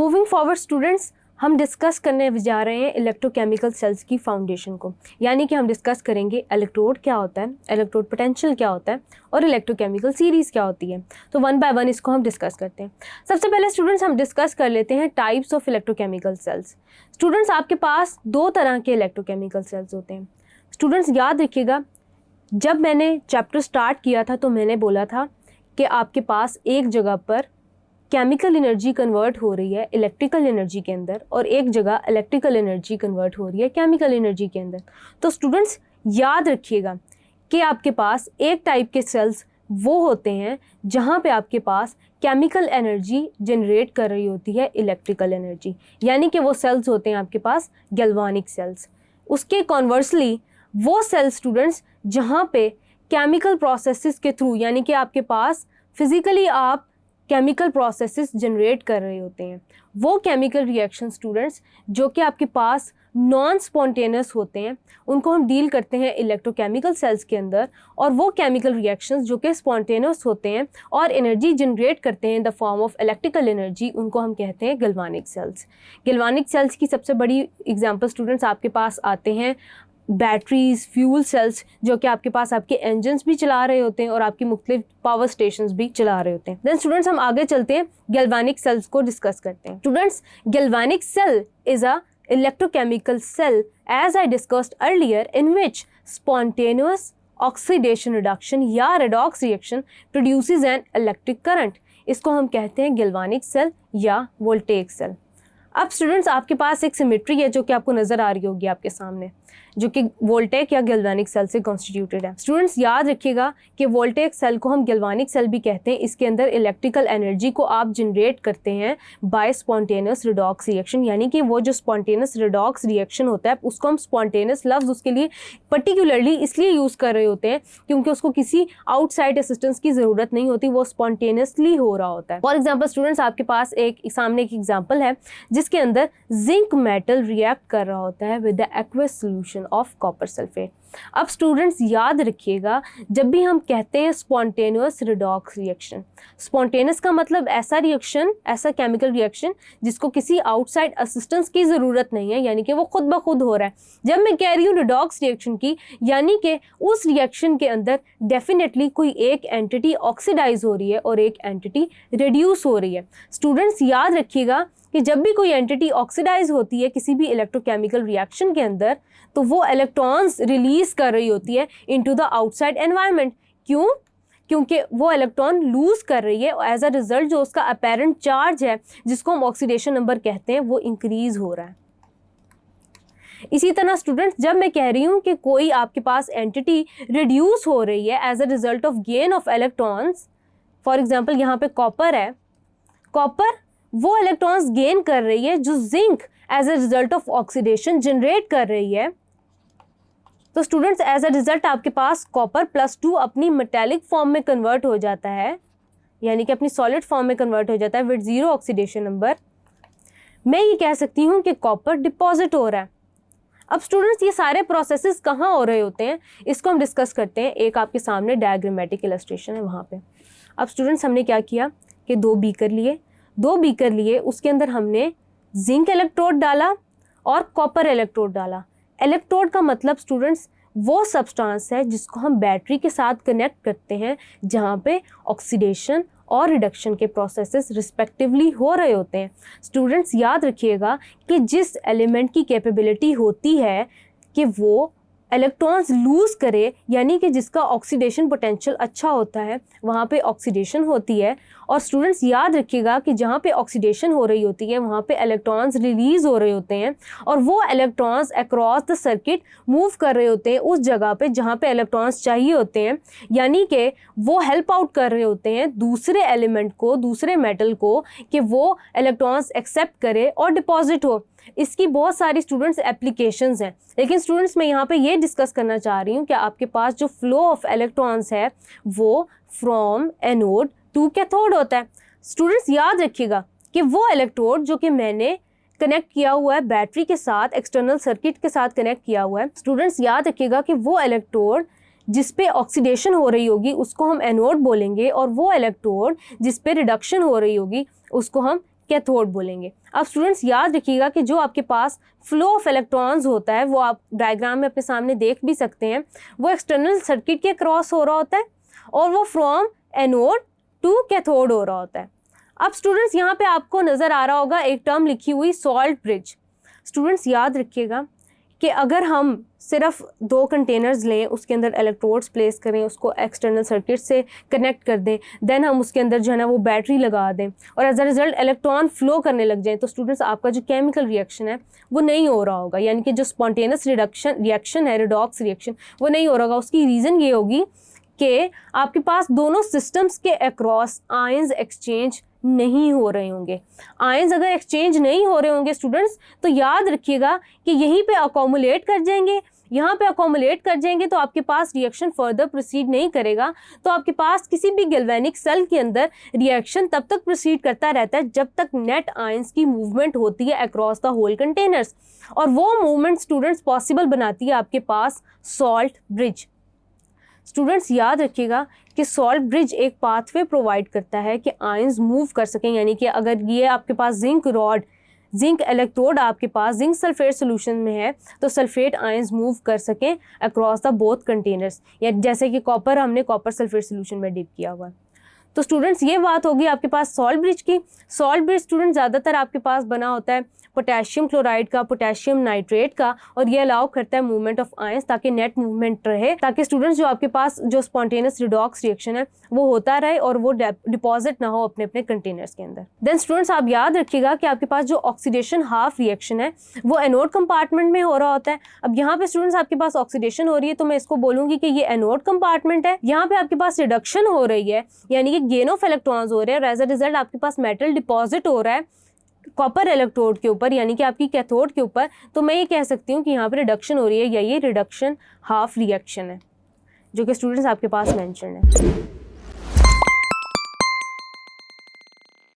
Moving forward students, हम discuss करने जा रहे हैं इलेक्ट्रोकेमिकल सेल्स की फाउंडेशन को, यानी कि हम डिस्कस करेंगे इलेक्ट्रोड क्या होता है, इलेक्ट्रोड पोटेंशियल क्या होता है और इलेक्ट्रोकेमिकल सीरीज़ क्या होती है। तो वन बाय वन इसको हम डिस्कस करते हैं। सबसे पहले स्टूडेंट्स हम डिस्कस कर लेते हैं types of electrochemical cells. Students आपके पास दो तरह के इलेक्ट्रोकेमिकल सेल्स होते हैं। स्टूडेंट्स याद रखिएगा, जब मैंने चैप्टर स्टार्ट किया था तो मैंने बोला था कि आपके पास एक जगह पर केमिकल एनर्जी कन्वर्ट हो रही है इलेक्ट्रिकल एनर्जी के अंदर और एक जगह इलेक्ट्रिकल एनर्जी कन्वर्ट हो रही है केमिकल एनर्जी के अंदर। तो स्टूडेंट्स याद रखिएगा कि आपके पास एक टाइप के सेल्स वो होते हैं जहाँ पे आपके पास केमिकल एनर्जी जनरेट कर रही होती है इलेक्ट्रिकल एनर्जी, यानी कि वो सेल्स होते हैं आपके पास गैल्वानिक सेल्स। उसके कॉन्वर्सली वो सेल्स स्टूडेंट्स जहाँ पे केमिकल प्रोसेसेस के थ्रू, यानी कि आपके पास फिजिकली आप केमिकल प्रोसेसेस जनरेट कर रहे होते हैं, वो केमिकल रिएक्शन स्टूडेंट्स जो कि आपके पास नॉन स्पॉन्टेनियस होते हैं, उनको हम डील करते हैं इलेक्ट्रोकेमिकल सेल्स के अंदर। और वो केमिकल रिएक्शंस जो कि स्पॉन्टेनियस होते हैं और एनर्जी जनरेट करते हैं in the form of electrical energy, उनको हम कहते हैं गैल्वानिक सेल्स। गैल्वानिक सेल्स की सबसे बड़ी एग्जांपल स्टूडेंट्स आपके पास आते हैं बैटरीज, फ्यूल सेल्स, जो कि आपके पास आपके इंजन्स भी चला रहे होते हैं और आपकी मुख्तलिफ पावर स्टेशंस भी चला रहे होते हैं। देन स्टूडेंट्स हम आगे चलते हैं, गैल्वानिक सेल्स को डिस्कस करते हैं। Students, galvanic cell is a electrochemical cell as I discussed earlier in which spontaneous oxidation reduction या redox reaction produces an electric current। इसको हम कहते हैं गैल्वानिक सेल या वोल्टेइक सेल। अब स्टूडेंट्स आपके पास एक सिमेट्री है जो कि आपको नज़र आ रही होगी आपके सामने, जो कि वोल्टेइक या गैल्वानिक सेल से कॉन्स्टिट्यूटेड है। स्टूडेंट्स याद रखिएगा कि वोल्टेइक सेल को हम गैल्वानिक सेल भी कहते हैं। इसके अंदर इलेक्ट्रिकल एनर्जी को आप जनरेट करते हैं बाय स्पॉन्टेनियस रिडॉक्स रिएक्शन, यानी कि वो जो स्पॉन्टेनियस रिडॉक्स रिएक्शन होता है उसको हम स्पॉन्टेनियस लफ्ज़ उसके लिए पर्टिकुलरली इसलिए यूज़ कर रहे होते हैं क्योंकि उसको किसी आउटसाइड असिस्टेंस की ज़रूरत नहीं होती, वो स्पॉन्टेनियसली हो रहा होता है। फॉर एग्जाम्पल स्टूडेंट्स आपके पास सामने एक एग्जाम्पल है जिसके अंदर जिंक मेटल रिएक्ट कर रहा होता है with the aqueous solution of copper sulphate. अब स्टूडेंट्स याद रखिएगा, जब भी हम कहते हैं स्पॉन्टेनियस रिडॉक्स रिएक्शन, स्पॉन्टेनियस का मतलब ऐसा रिएक्शन, ऐसा केमिकल रिएक्शन जिसको किसी आउटसाइड असिस्टेंस की ज़रूरत नहीं है, यानी कि वो खुद ब खुद हो रहा है। जब मैं कह रही हूँ रिडॉक्स रिएक्शन की, यानी कि उस रिएक्शन के अंदर डेफिनेटली कोई एक एंटिटी ऑक्सीडाइज हो रही है और एक एंटिटी रिड्यूस हो रही है। स्टूडेंट्स याद रखिएगा कि जब भी कोई एंटिटी ऑक्सीडाइज होती है किसी भी इलेक्ट्रोकेमिकल रिएक्शन के अंदर, तो वो इलेक्ट्रॉन्स रिलीज कर रही होती है इनटू द आउटसाइड एनवायरनमेंट। क्यों? क्योंकि वो इलेक्ट्रॉन लूज कर रही है, एज अ रिजल्ट जो उसका अपेरेंट चार्ज है जिसको हम ऑक्सीडेशन नंबर कहते हैं वो इंक्रीज हो रहा है। इसी तरह स्टूडेंट्स, जब मैं कह रही हूँ कि कोई आपके पास एंटिटी रिड्यूस हो रही है as a result of gain of electrons, for example यहाँ पे कॉपर है, कॉपर वो इलेक्ट्रॉन्स गेन कर रही है जो zinc as a result of oxidation generate कर रही है। तो स्टूडेंट्स एज अ रिजल्ट आपके पास कॉपर +2 अपनी मेटेलिक फॉर्म में कन्वर्ट हो जाता है, यानी कि अपनी सॉलिड फॉर्म में कन्वर्ट हो जाता है विद 0 ऑक्सीडेशन नंबर। मैं ये कह सकती हूँ कि कॉपर डिपॉजिट हो रहा है। अब स्टूडेंट्स ये सारे प्रोसेसेस कहाँ हो रहे होते हैं इसको हम डिस्कस करते हैं। एक आपके सामने डायग्रामेटिक इलस्ट्रेशन है वहाँ पे। अब स्टूडेंट्स हमने क्या किया कि दो बीकर लिए, उसके अंदर हमने जिंक इलेक्ट्रोड डाला और कॉपर इलेक्ट्रोड डाला। इलेक्ट्रोड का मतलब स्टूडेंट्स वो सब्सटेंस है जिसको हम बैटरी के साथ कनेक्ट करते हैं, जहाँ पे ऑक्सीडेशन और रिडक्शन के प्रोसेसेस रिस्पेक्टिवली हो रहे होते हैं। स्टूडेंट्स याद रखिएगा कि जिस एलिमेंट की कैपेबिलिटी होती है कि वो इलेक्ट्रॉन्स लूज़ करे, यानी कि जिसका ऑक्सीडेशन पोटेंशियल अच्छा होता है, वहाँ पे ऑक्सीडेशन होती है। और स्टूडेंट्स याद रखिएगा कि जहाँ पे ऑक्सीडेशन हो रही होती है वहाँ पे इलेक्ट्रॉन्स रिलीज़ हो रहे होते हैं और वो electrons across the circuit move कर रहे होते हैं उस जगह पे जहाँ पे इलेक्ट्रॉन्स चाहिए होते हैं, यानी कि वो हेल्प आउट कर रहे होते हैं दूसरे एलिमेंट को, दूसरे मेटल को, कि वो इलेक्ट्रॉन्स एक्सेप्ट करे और डिपॉजिट हो। इसकी बहुत सारी स्टूडेंट्स एप्लीकेशंस हैं, लेकिन स्टूडेंट्स मैं यहाँ पे ये डिस्कस करना चाह रही हूँ कि आपके पास जो फ्लो ऑफ इलेक्ट्रॉन्स है वो फ्रॉम एनोड टू कैथोड होता है। स्टूडेंट्स याद रखिएगा कि वो इलेक्ट्रोड जो कि मैंने कनेक्ट किया हुआ है बैटरी के साथ, एक्सटर्नल सर्किट के साथ कनेक्ट किया हुआ है, स्टूडेंट्स याद रखिएगा कि वो इलेक्ट्रोड जिस पे ऑक्सीडेशन हो रही होगी उसको हम एनोड बोलेंगे और वो इलेक्ट्रोड जिस पे रिडक्शन हो रही होगी उसको हम कैथोड बोलेंगे। अब स्टूडेंट्स याद रखिएगा कि जो आपके पास फ्लो ऑफ इलेक्ट्रॉन्स होता है वो आप डायग्राम में अपने सामने देख भी सकते हैं, वो एक्सटर्नल सर्किट के क्रॉस हो रहा होता है और वो फ्रॉम एनोड टू कैथोड हो रहा होता है। अब स्टूडेंट्स यहाँ पे आपको नज़र आ रहा होगा एक टर्म लिखी हुई सॉल्ट ब्रिज। स्टूडेंट्स याद रखिएगा कि अगर हम सिर्फ 2 कंटेनर्स लें, उसके अंदर इलेक्ट्रोड्स प्लेस करें, उसको एक्सटर्नल सर्किट से कनेक्ट कर दें, देन हम उसके अंदर जो है ना वो बैटरी लगा दें और as a result electron flow करने लग जाए, तो स्टूडेंट्स आपका जो केमिकल रिएक्शन है वो नहीं हो रहा होगा, यानी कि जो स्पॉन्टेनियस रिएक्शन है, रिडॉक्स रिएक्शन, वो नहीं हो रहा होगा। उसकी रीज़न ये होगी कि आपके पास दोनों सिस्टम्स के अक्रॉस आयंस एक्सचेंज नहीं हो रहे होंगे। आयंस अगर एक्सचेंज नहीं हो रहे होंगे स्टूडेंट्स, तो याद रखिएगा कि यहीं पे अकोमुलेट कर जाएंगे, यहाँ पे अकोमुलेट कर जाएंगे, तो आपके पास रिएक्शन फर्दर प्रोसीड नहीं करेगा। तो आपके पास किसी भी गैल्वेनिक सेल के अंदर रिएक्शन तब तक प्रोसीड करता रहता है जब तक नेट आयंस की मूवमेंट होती है अक्रॉस द होल कंटेनर्स, और वो मूवमेंट स्टूडेंट्स पॉसिबल बनाती है आपके पास सॉल्ट ब्रिज। स्टूडेंट्स याद रखिएगा कि सॉल्ट ब्रिज एक पाथवे प्रोवाइड करता है कि आयंस मूव कर सकें, यानी कि अगर ये आपके पास जिंक इलेक्ट्रोड आपके पास जिंक सल्फेट सोल्यूशन में है तो सल्फेट आयंस मूव कर सकें अक्रॉस द बोथ कंटेनर्स, या जैसे कि कॉपर हमने कॉपर सल्फेट सोल्यूशन में डिप किया हुआ है। तो स्टूडेंट्स ये बात होगी आपके पास सॉल्ट ब्रिज की। सॉल्ट ब्रिज स्टूडेंट ज़्यादातर आपके पास बना होता है पोटेशियम क्लोराइड का, पोटेशियम नाइट्रेट का, और ये अलाउ करता है मूवमेंट ऑफ आयंस ताकि नेट मूवमेंट रहे, ताकि स्टूडेंट्स जो आपके पास जो स्पॉन्टेनियस रिडॉक्स रिएक्शन है वो होता रहे और वो डिपॉजिट ना हो अपने अपने कंटेनर्स के अंदर। देन स्टूडेंट्स आप याद रखिएगा कि आपके पास जो ऑक्सीडेशन हाफ रिएक्शन है वो एनोड कंपार्टमेंट में हो रहा होता है। अब यहाँ पे स्टूडेंट्स आपके पास ऑक्सीडेशन हो रही है तो मैं इसको बोलूँगी कि ये एनोड कंपार्टमेंट है। यहाँ पे आपके पास रिडक्शन हो रही है, यानी कि गेन ऑफ इलेक्ट्रॉन्स हो रहे हैं, और एज अ रिजल्ट आपके पास मेटल डिपॉजिट हो रहा है कॉपर इलेक्ट्रोड के ऊपर, यानी कि आपकी कैथोड के ऊपर। तो मैं ये कह सकती हूँ कि यहाँ पे रिडक्शन हो रही है, या ये रिडक्शन हाफ रिएक्शन है जो कि स्टूडेंट्स आपके पास मेंशन है।